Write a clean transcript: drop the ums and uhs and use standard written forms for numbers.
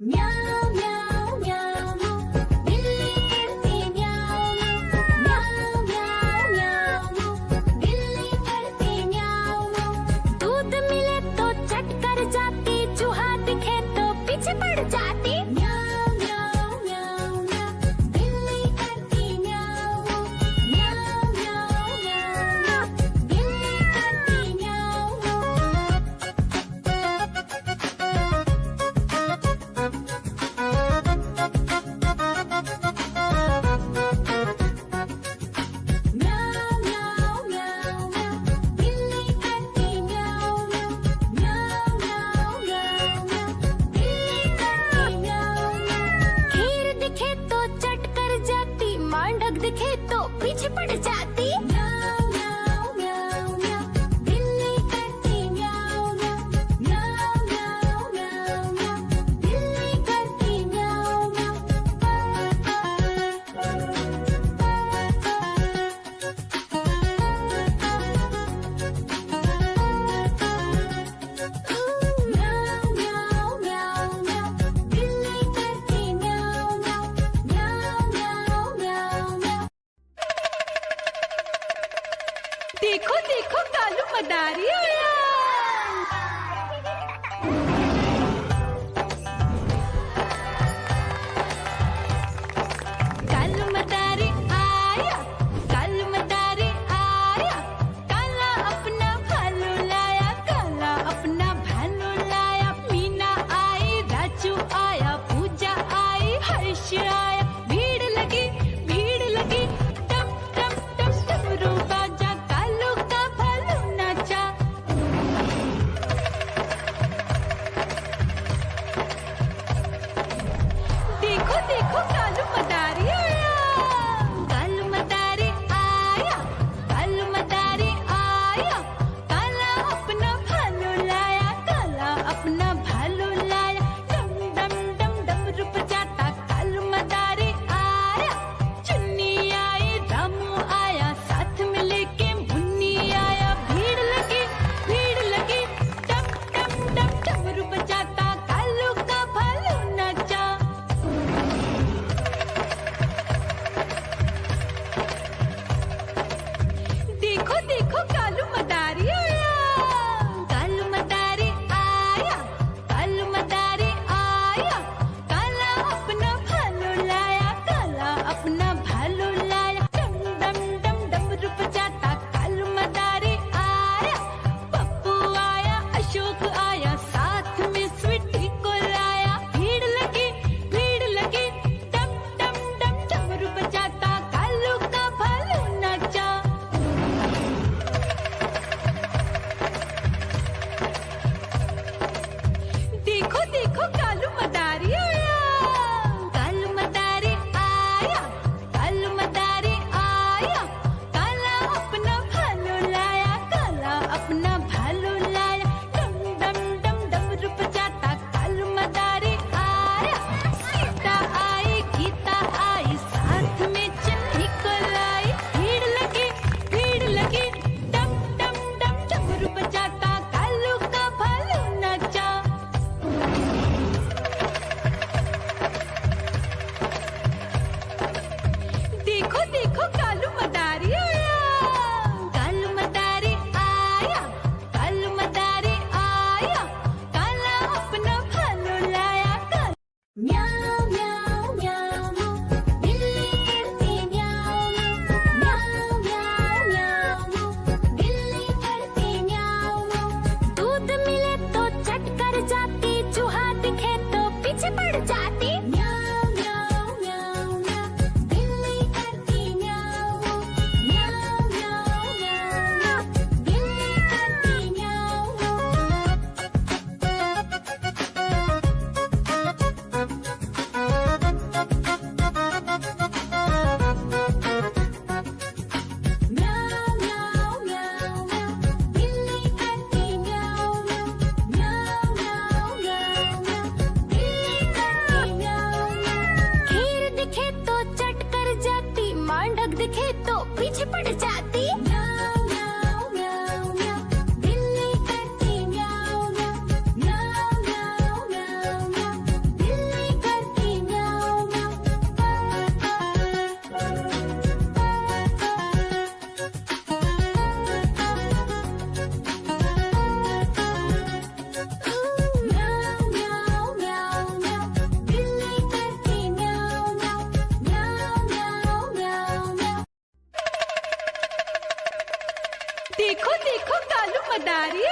म्याऊं म्याऊं म्याऊं बिल्ली करती म्याऊं म्याऊं म्याऊं म्याऊं बिल्ली करती म्याऊं। दूध मिले तो चट कर जाती, चूहा दिखे तो पीछे पड़ जाती। म्याऊं म्याऊं म्याऊं म्याऊं बिल्ली करती म्याऊं म्याऊं म्याऊं म्याऊं बिल्ली करती म्याऊं। म्याऊं म्याऊं म्याऊं म्याऊं बिल्ली करती म्याऊं म्याऊं म्याऊं म्याऊं म्याऊं बिल्ली करती म्याऊं। खीर दिखे तो चट कर जाती, मांडक दिखे तो पीछे पड़ जाती। म्याऊं म्याऊं म्याऊं म्याऊं बिल्ली करती म्याऊं म्याऊं म्याऊं म्याऊं म्याऊं बिल्ली करती म्याऊं म्याऊं। म्याऊं म्याऊं म्याऊं म्याऊं बिल्ली करती म्याऊं म्याऊं म्याऊं म्याऊं म्याऊं म्याऊं। देखो देखो कालू मदारी आया। कालू मदारी आया, कालू मदारी आया। काला अपना भालू लाया, काला अपना भालू लाया। मीना आई, राजू आया, पूजा आई, हर्ष आया। भीड़ लगी टम टम टम डमरू बाजा, कालू का भालू नाचा। देखो देखो कालू मदारी आया, कालू मदारी आया, कालू मदारी आया। काला अपना भालू लाया, काला अपना भालू लाया। डम डम डम डमरू बजाता कालू मदारी आया। चुन्नी आई, रामू आया, साथ में लेके मुन्नी आया। भीड़ लगी टम टम टम डमरू बजाता कालू का भालू नाचा। देखो देखो कालू मदारी आया, कालू मदारी आया, कालू मदारी आया। काला अपना भालू लाया, काला अपना भालू लाया। डम डम डम डमरू बजाता कालू मदारी आया। पप्पू आया, अशोक आया, साथ में स्वीटी को लाया। भीड़ लगी टम टम टम डमरू बजाता कालू का भालू नाचा। देखो देखो कालू मदारी आया, कालू मदारी आया, कालू मदारी आया। काला अपना भालू लाया, काला अपना भालू लाया। डम डम डम डमरू बजाता कालू मदारी आया। सीता आई, गीता आई, साथ में चन्नी को लाई। भीड़ लगी टम टम टम डमरू बजाता कालू का भालू नाचा। मदारी